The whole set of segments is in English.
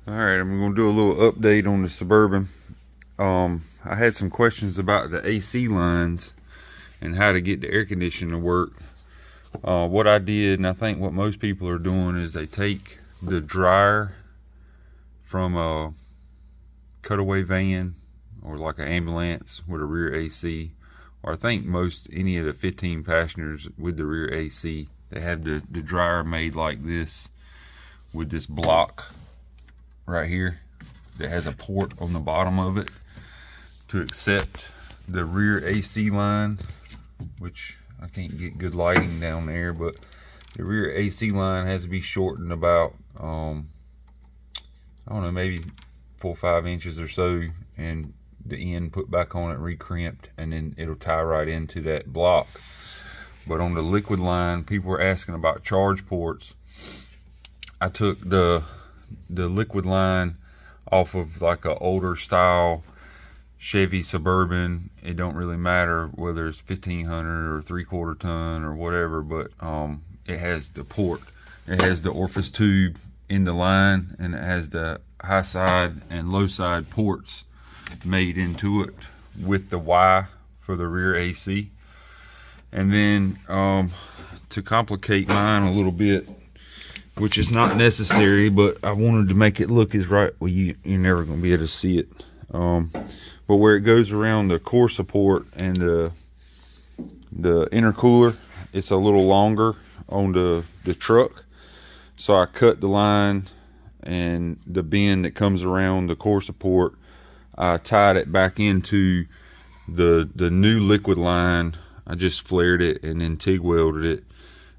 Alright, I'm going to do a little update on the Suburban. I had some questions about the AC lines and how to get the air conditioning to work. What I did, and I think what most people are doing, is they take the dryer from a cutaway van or like an ambulance with a rear AC, or I think any of the 15 passengers with the rear AC, they have the dryer made like this with this block right here that has a port on the bottom of it to accept the rear AC line, which I can't get good lighting down there, but the rear AC line has to be shortened about I don't know, maybe 4 or 5 inches or so, and the end put back on it, recrimped, and then it'll tie right into that block. But on the liquid line, people were asking about charge ports. I took the liquid line off of like a older style Chevy Suburban. It don't really matter whether it's 1500 or 3/4 ton or whatever, but it has the port. It has the orifice tube in the line, and it has the high side and low side ports made into it with the Y for the rear AC. And then to complicate mine a little bit, which is not necessary, but I wanted to make it look as right. Well, you're never going to be able to see it. But where it goes around the core support and the intercooler, it's a little longer on the truck. So I cut the line, and the bend that comes around the core support, I tied it back into the new liquid line. I just flared it and then TIG welded it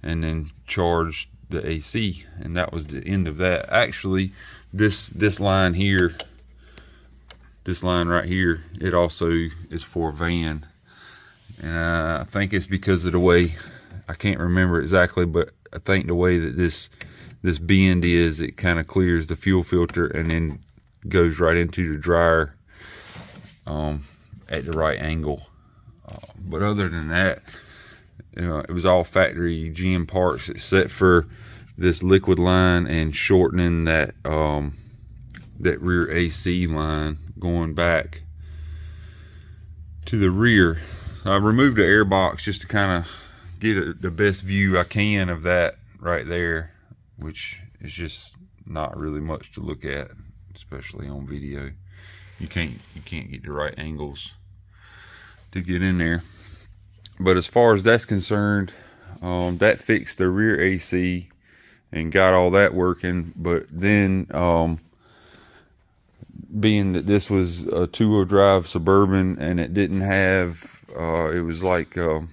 and then charged the AC, and that was the end of that. Actually, this line here, this line right here, it also is for a van, and I think it's because of the way, I can't remember exactly, but I think the way that this bend is, it kind of clears the fuel filter and then goes right into the dryer at the right angle. But other than that, it was all factory GM parts except for this liquid line and shortening that that rear AC line going back to the rear. So I removed the air box just to kind of get the best view I can of that right there, which is just not really much to look at, especially on video. You can't get the right angles to get in there. But as far as that's concerned, that fixed the rear AC and got all that working. But then being that this was a 2-wheel drive Suburban, and it didn't have it was like it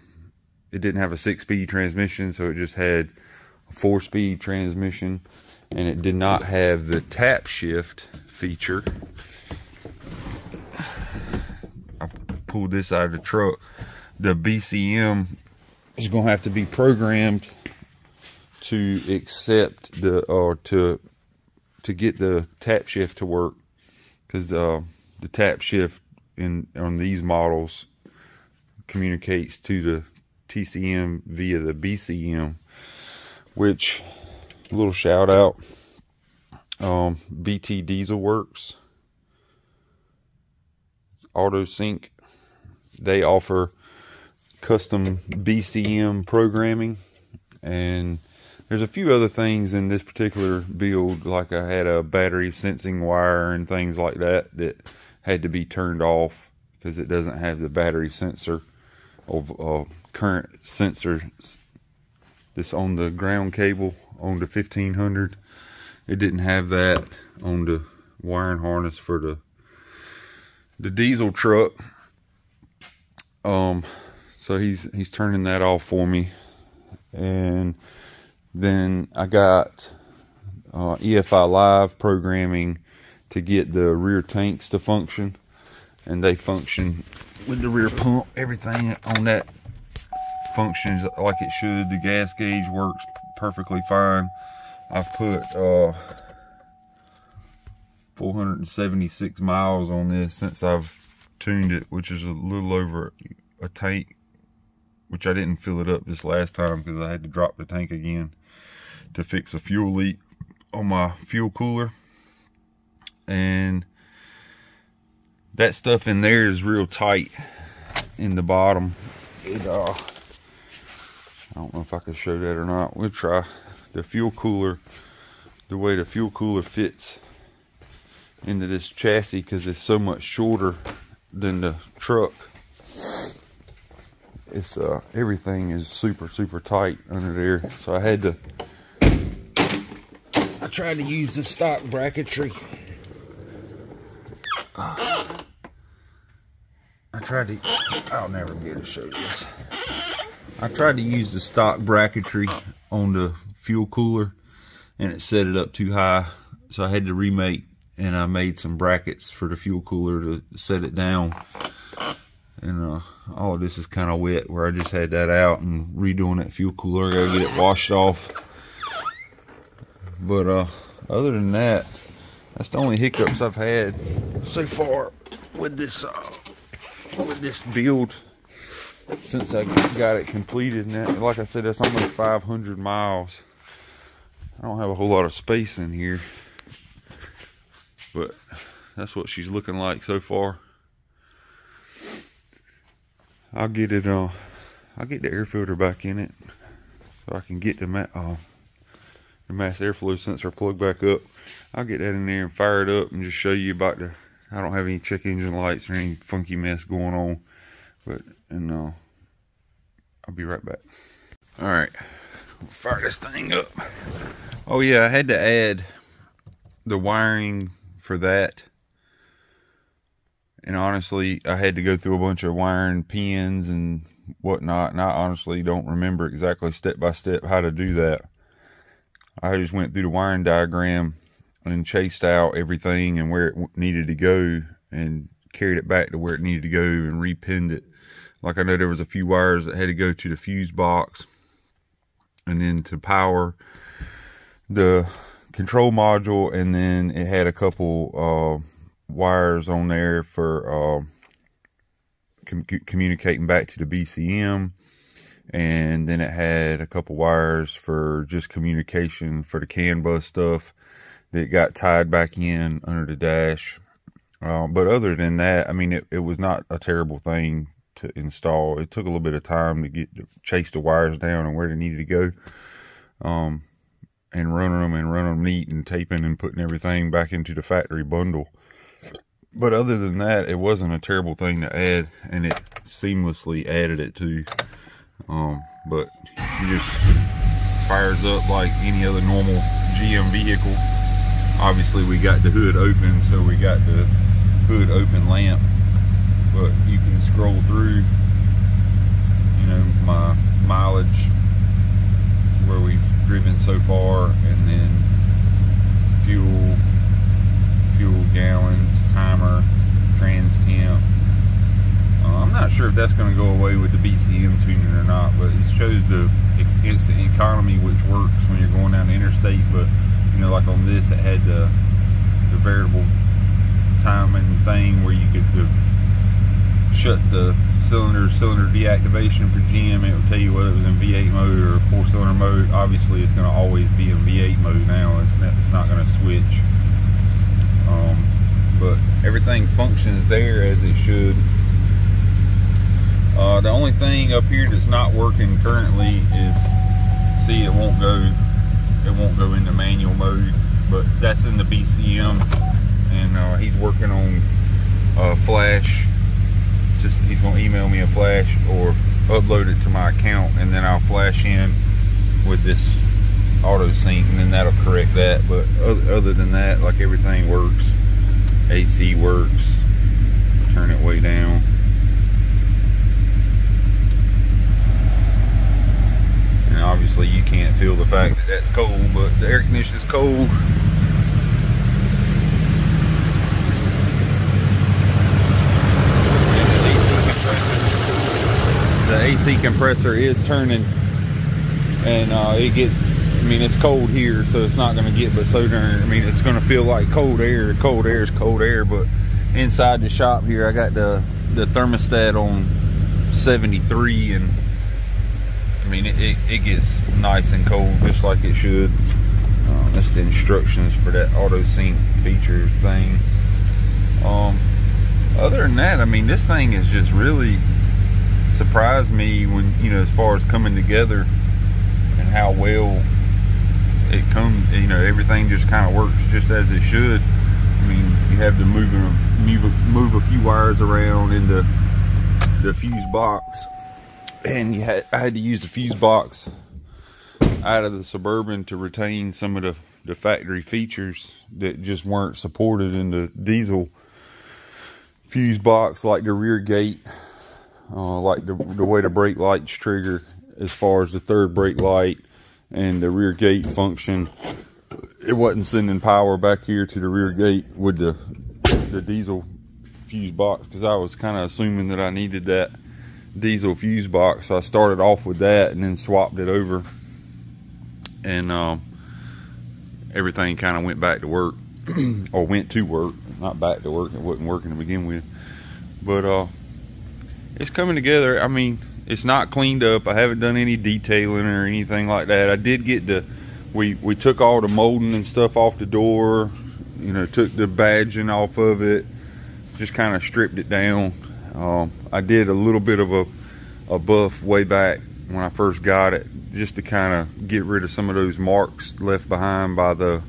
didn't have a 6-speed transmission, so it just had a 4-speed transmission, and it did not have the tap shift feature. I pulled this out of the truck. The BCM is going to have to be programmed to accept to get the tap shift to work, because the tap shift on these models communicates to the TCM via the BCM, which, a little shout out, BT Diesel Works, Auto Sync, they offer custom BCM programming, and there's a few other things in this particular build, like I had a battery sensing wire and things like that had to be turned off because it doesn't have the battery sensor of current sensor that's on the ground cable on the 1500. It didn't have that on the wiring harness for the diesel truck. So he's turning that off for me, and then I got EFI Live programming to get the rear tanks to function, and they function with the rear pump. Everything on that functions like it should. The gas gauge works perfectly fine. I've put 476 miles on this since I've tuned it, which is a little over a tank, which I didn't fill it up this last time because I had to drop the tank again to fix a fuel leak on my fuel cooler. and that stuff in there is real tight in the bottom. I don't know if I can show that or not. We'll try. The fuel cooler, the way the fuel cooler fits into this chassis, because it's so much shorter than the truck, it's everything is super tight under there. So I tried to use the stock bracketry. I'll never be able to show this. I tried to use the stock bracketry on the fuel cooler, and it set it up too high, so I had to remake, and I made some brackets for the fuel cooler to set it down. And all of this is kind of wet, where I just had that out and redoing that fuel cooler. I gotta get it washed off. But other than that, that's the only hiccups I've had so far with this build since I got it completed. And that, like I said, that's almost 500 miles. I don't have a whole lot of space in here, but that's what she's looking like so far. I'll get it I'll get the air filter back in it so I can get the mass airflow sensor plugged back up. I'll get that in there and fire it up and just show you about I don't have any check engine lights or any funky mess going on, but I'll be right back. All right, we'll fire this thing up. Oh yeah, I had to add the wiring for that, and honestly I had to go through a bunch of wiring pins and whatnot, and I honestly don't remember exactly step by step how to do that. I just went through the wiring diagram and chased out everything and where it needed to go and carried it back to where it needed to go and repinned it. Like I know there was a few wires that had to go to the fuse box, and then to power the control module, and then it had a couple wires on there for communicating back to the BCM, and then it had a couple wires for just communication for the CAN bus stuff that got tied back in under the dash. But other than that, I mean, it was not a terrible thing to install. It took a little bit of time to chase the wires down and where they needed to go, and run them neat and taping and putting everything back into the factory bundle. But other than that, it wasn't a terrible thing to add, and it seamlessly added it too. But it just fires up like any other normal GM vehicle. Obviously we got the hood open, so we got the hood open lamp, but you can scroll through, you know, my mileage, where we've driven so far, and then fuel gallons, timer, trans temp. I'm not sure if that's going to go away with the BCM tuning or not, but it shows the instant economy, which works when you're going down the interstate. But you know, like on this, it had the variable timing thing where you could shut the cylinder deactivation for GM. It would tell you whether it was in V8 mode or 4-cylinder mode. Obviously it's going to always be in V8 mode now. It's not going to switch, but everything functions there as it should. The only thing up here that's not working currently is, see, it won't go into manual mode, but that's in the BCM, and he's working on flash. Just he's gonna email me a flash or upload it to my account, and then I'll flash in with this auto sync, and then that'll correct that. But other than that, like, everything works. AC works. Turn it way down. And obviously you can't feel the fact that that's cold, but the air conditioning is cold. The AC compressor is turning, and it gets, I mean, it's cold here, so it's not going to get but so darn, I mean, it's going to feel like cold air. Cold air is cold air, but inside the shop here, I got the thermostat on 73, and I mean, it gets nice and cold just like it should. That's the instructions for that auto sync feature thing. Other than that, I mean, this thing has just really surprised me when, you know, as far as coming together and how well it comes. You know, everything just kind of works just as it should. I mean, you have to move a few wires around in the fuse box, and I had to use the fuse box out of the Suburban to retain some of the factory features that just weren't supported in the diesel fuse box, like the rear gate, like the way the brake lights trigger as far as the third brake light and the rear gate function. It wasn't sending power back here to the rear gate with the diesel fuse box, because I was kind of assuming that I needed that diesel fuse box. So I started off with that and then swapped it over, and everything kind of went back to work or went to work, not back to work. It wasn't working to begin with, but it's coming together. I mean, it's not cleaned up. I haven't done any detailing or anything like that. I did get we took all the molding and stuff off the door, you know, took the badging off of it, just kind of stripped it down. I did a little bit of a buff way back when I first got it, just to kind of get rid of some of those marks left behind by the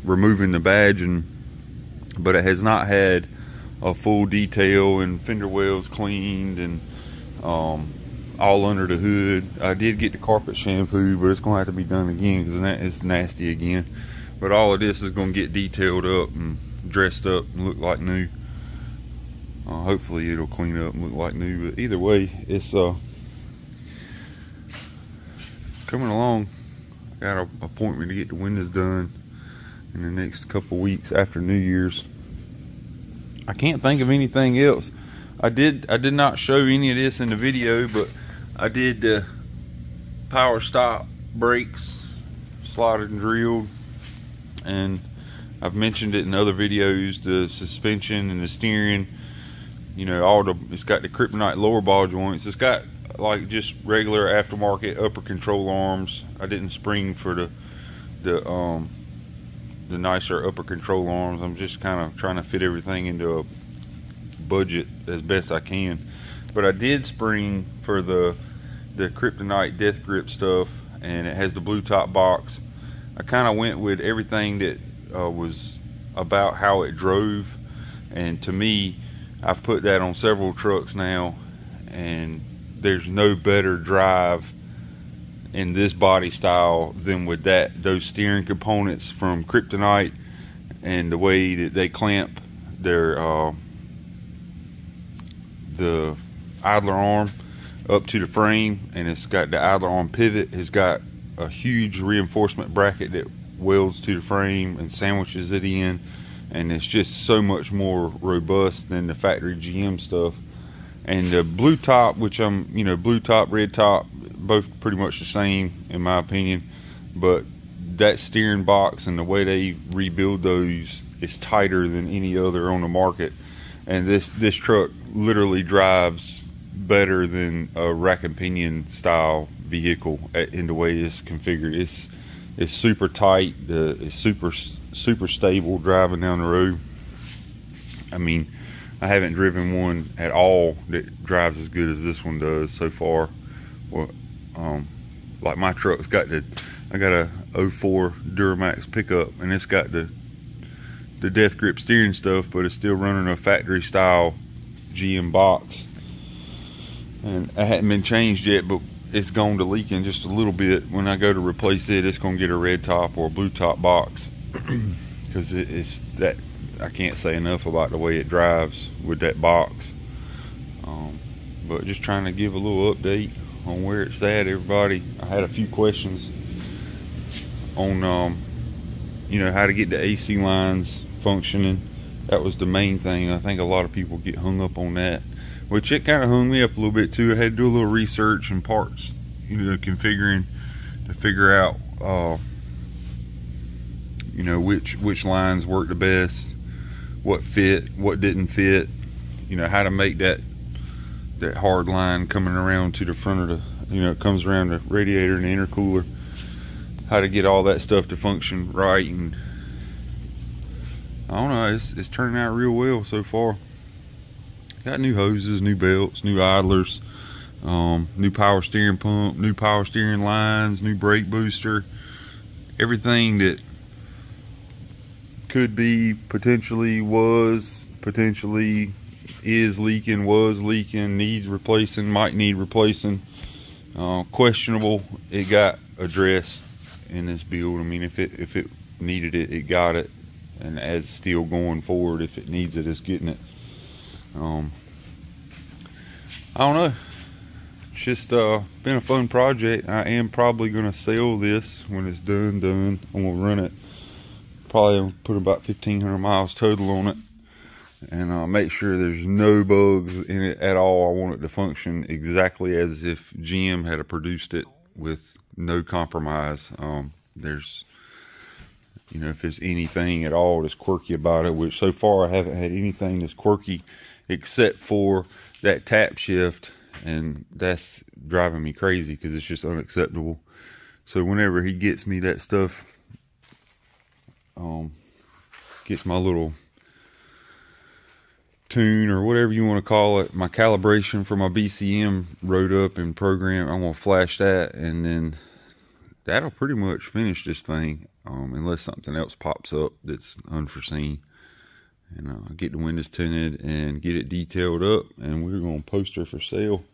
removing the badging, but it has not had a full detail and fender wells cleaned and all under the hood. I did get the carpet shampoo, but it's gonna have to be done again because it's nasty again. But all of this is gonna get detailed up and dressed up and look like new. Hopefully it'll clean up and look like new, but either way, it's coming along. I got an appointment to get the windows done in the next couple weeks after New Year's. I can't think of anything else. I did not show any of this in the video, but I did the power stop brakes, slotted and drilled, and I've mentioned it in other videos. The suspension and the steering, you know, it's got the kryptonite lower ball joints. It's got like just regular aftermarket upper control arms. I didn't spring for the nicer upper control arms. I'm just kind of trying to fit everything into a budget as best I can. But I did spring for the kryptonite death grip stuff, and it has the blue top box. I kind of went with everything that was about how it drove, and to me, I've put that on several trucks now, and there's no better drive in this body style than with those steering components from kryptonite, and the way that they clamp their the idler arm up to the frame, and it's got the idler arm pivot. It's got a huge reinforcement bracket that welds to the frame and sandwiches it in, and it's just so much more robust than the factory GM stuff. And the blue top, which blue top, red top, both pretty much the same in my opinion, but that steering box and the way they rebuild those is tighter than any other on the market. And this truck literally drives better than a rack and pinion style vehicle in the way it's configured. It's super tight. It's super stable driving down the road. I mean, I haven't driven one at all that drives as good as this one does so far. Well, like my truck's got I got a 04 Duramax pickup, and it's got the death grip steering stuff, but it's still running a factory style GM box, and it hadn't been changed yet, but it's gone to leaking just a little bit. When I go to replace it, it's going to get a red top or a blue top box because it's that, I can't say enough about the way it drives with that box. But just trying to give a little update on where it's at, everybody. I had a few questions on you know, how to get the AC lines functioning. That was the main thing. I think a lot of people get hung up on that, which it kind of hung me up a little bit too. I had to do a little research and parts, you know, configuring to figure out you know, which lines work the best, what fit, what didn't fit, you know, how to make that hard line coming around to the front of the, you know, it comes around the radiator and the intercooler. how to get all that stuff to function right, and I don't know, it's turning out real well so far. Got new hoses, new belts, new idlers, new power steering pump, new power steering lines, new brake booster, everything that could be, potentially is leaking, was leaking, needs replacing, might need replacing, questionable, it got addressed in this build. I mean, if it needed it, it got it, and as still going forward, if it needs it, it's getting it. I don't know, it's just been a fun project. I am probably gonna sell this when it's done. I'm gonna run it, probably put about 1,500 miles total on it, and make sure there's no bugs in it at all. I want it to function exactly as if GM had produced it, with no compromise. There's, you know, if there's anything at all that's quirky about it, which so far I haven't had anything that's quirky except for that tap shift, and that's driving me crazy because it's just unacceptable. So whenever he gets me that stuff, gets my little tune or whatever you want to call it, my calibration for my BCM wrote up and programmed, I'm gonna flash that, and then that'll pretty much finish this thing, unless something else pops up that's unforeseen. And get the windows tinted and get it detailed up, and we're gonna post her for sale.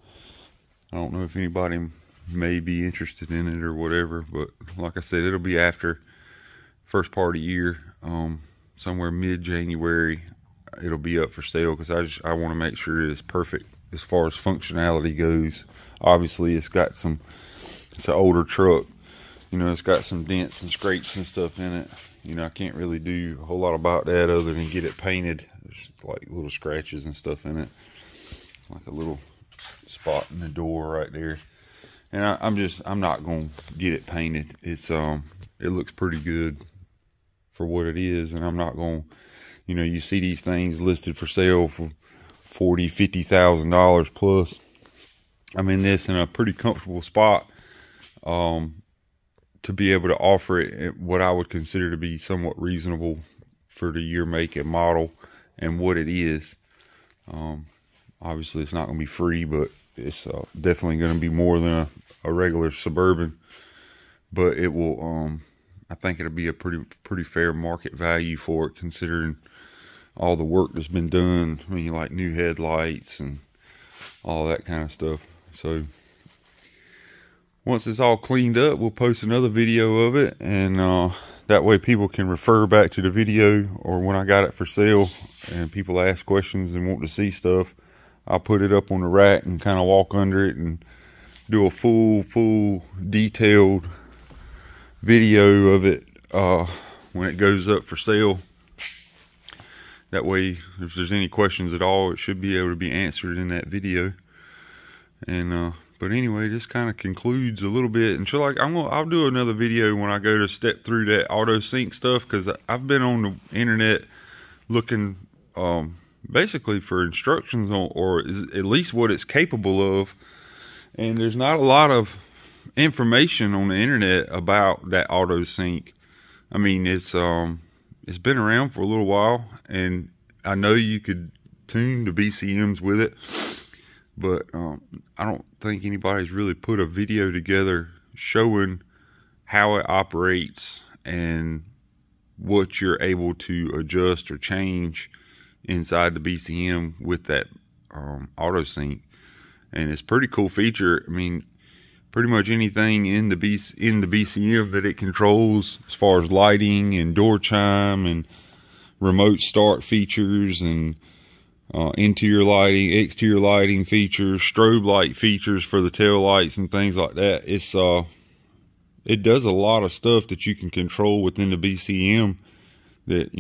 I don't know if anybody may be interested in it or whatever, but like I said, it'll be after first part of the year, somewhere mid-January. It'll be up for sale, because I want to make sure it's perfect as far as functionality goes. Obviously, it's an older truck, you know, it's got some dents and scrapes and stuff in it. You know, I can't really do a whole lot about that other than get it painted. There's like little scratches and stuff in it, like a little spot in the door right there. And I'm not gonna get it painted. It looks pretty good for what it is, and I'm not gonna, you know, you see these things listed for sale for $40,000-$50,000 plus. I'm in this in a pretty comfortable spot, to be able to offer it at what I would consider to be somewhat reasonable for the year, make, and model, and what it is. Obviously, it's not going to be free, but it's definitely going to be more than a regular Suburban. But it will, I think it'll be a pretty fair market value for it, considering all the work that's been done. I mean, like new headlights and all that kind of stuff. So once it's all cleaned up, we'll post another video of it, and that way people can refer back to the video, or when I got it for sale and people ask questions and want to see stuff, I'll put it up on the rack and kind of walk under it and do a full detailed video of it when it goes up for sale. That way, if there's any questions at all, it should be able to be answered in that video. And but anyway, this kind of concludes a little bit. And so, like, I'll do another video when I go to step through that auto sync stuff, because I've been on the internet looking basically for instructions on, or at least what it's capable of, and there's not a lot of information on the internet about that auto sync. I mean, it's been around for a little while, and I know you could tune the BCMs with it, but I don't think anybody's really put a video together showing how it operates and what you're able to adjust or change inside the BCM with that auto sync. And it's a pretty cool feature. I mean, pretty much anything in the BCM that it controls, as far as lighting and door chime and remote start features and interior lighting, exterior lighting features, strobe light features for the tail lights and things like that. It does a lot of stuff that you can control within the BCM that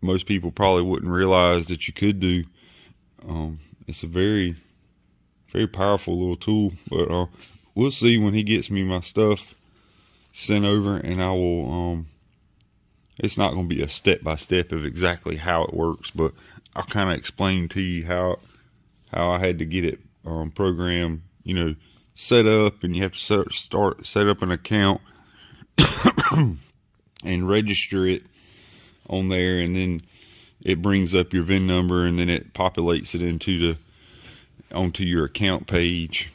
most people probably wouldn't realize that you could do. It's a very powerful little tool, but we'll see when he gets me my stuff sent over, and I will it's not going to be a step-by-step of exactly how it works, but I'll kind of explain to you how I had to get it programmed, you know, set up, and you have to set up an account and register it on there, and then it brings up your VIN number, and then it populates it onto your account page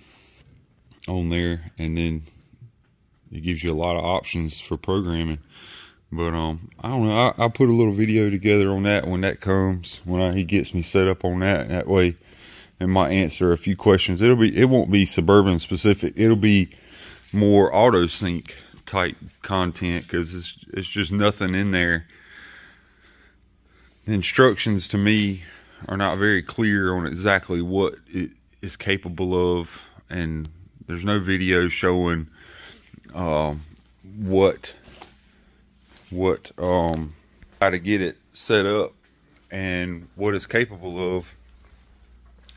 on there, and then it gives you a lot of options for programming. But I don't know, I'll put a little video together on that when that comes, when he gets me set up on that. That way it might answer a few questions. It won't be Suburban specific, it'll be more auto sync type content, because it's just nothing in there. The instructions to me are not very clear on exactly what it is capable of, and there's no video showing how to get it set up and what it's capable of.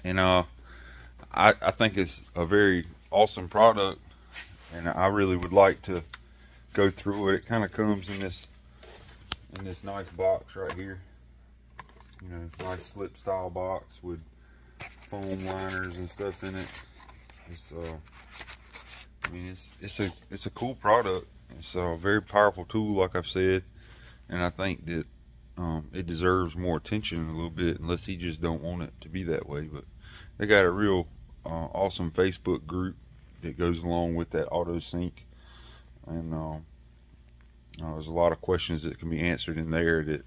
And I think it's a very awesome product, and I really would like to go through it. It kind of comes in this nice box right here, you know, nice slip style box with foam liners and stuff in it. I mean, it's a cool product. It's a very powerful tool, like I've said, and I think that it deserves more attention a little bit, unless he just don't want it to be that way. But they got a real awesome Facebook group that goes along with that auto sync, and there's a lot of questions that can be answered in there that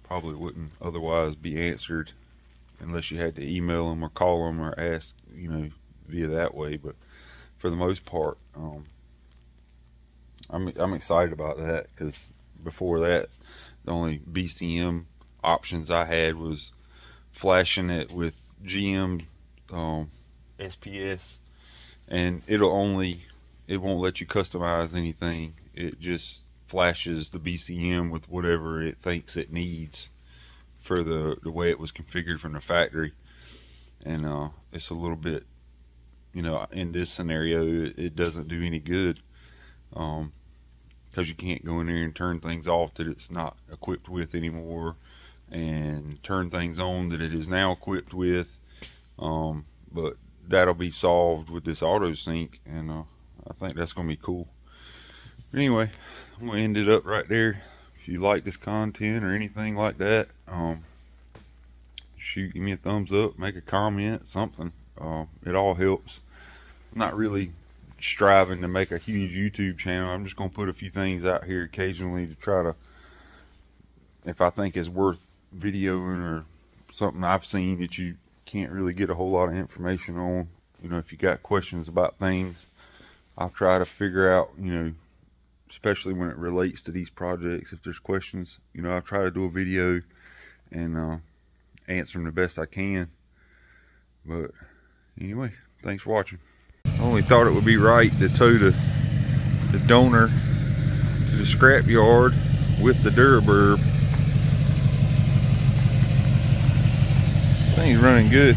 probably wouldn't otherwise be answered unless you had to email them or call them or ask, you know, via that way. But for the most part, I'm excited about that, because before that, the only BCM options I had was flashing it with GM SPS, and it won't let you customize anything. It just flashes the BCM with whatever it thinks it needs for the way it was configured from the factory. And it's a little bit, you know, in this scenario, it doesn't do any good, because you can't go in there and turn things off that it's not equipped with anymore, and turn things on that it is now equipped with. But that'll be solved with this auto sync, and I think that's gonna be cool. But anyway, I'm gonna end it up right there. If you like this content or anything like that, shoot, give me a thumbs up, make a comment, something. It all helps. I'm not really striving to make a huge YouTube channel. I'm just gonna put a few things out here occasionally to try to, if I think it's worth videoing, or something I've seen that you can't really get a whole lot of information on. You know, if you got questions about things, I'll try to figure out, you know, especially when it relates to these projects, if there's questions, you know, I'll try to do a video and answer them the best I can. But anyway, thanks for watching. I only thought it would be right to tow the donor to the scrap yard with the Duramax. This thing's running good.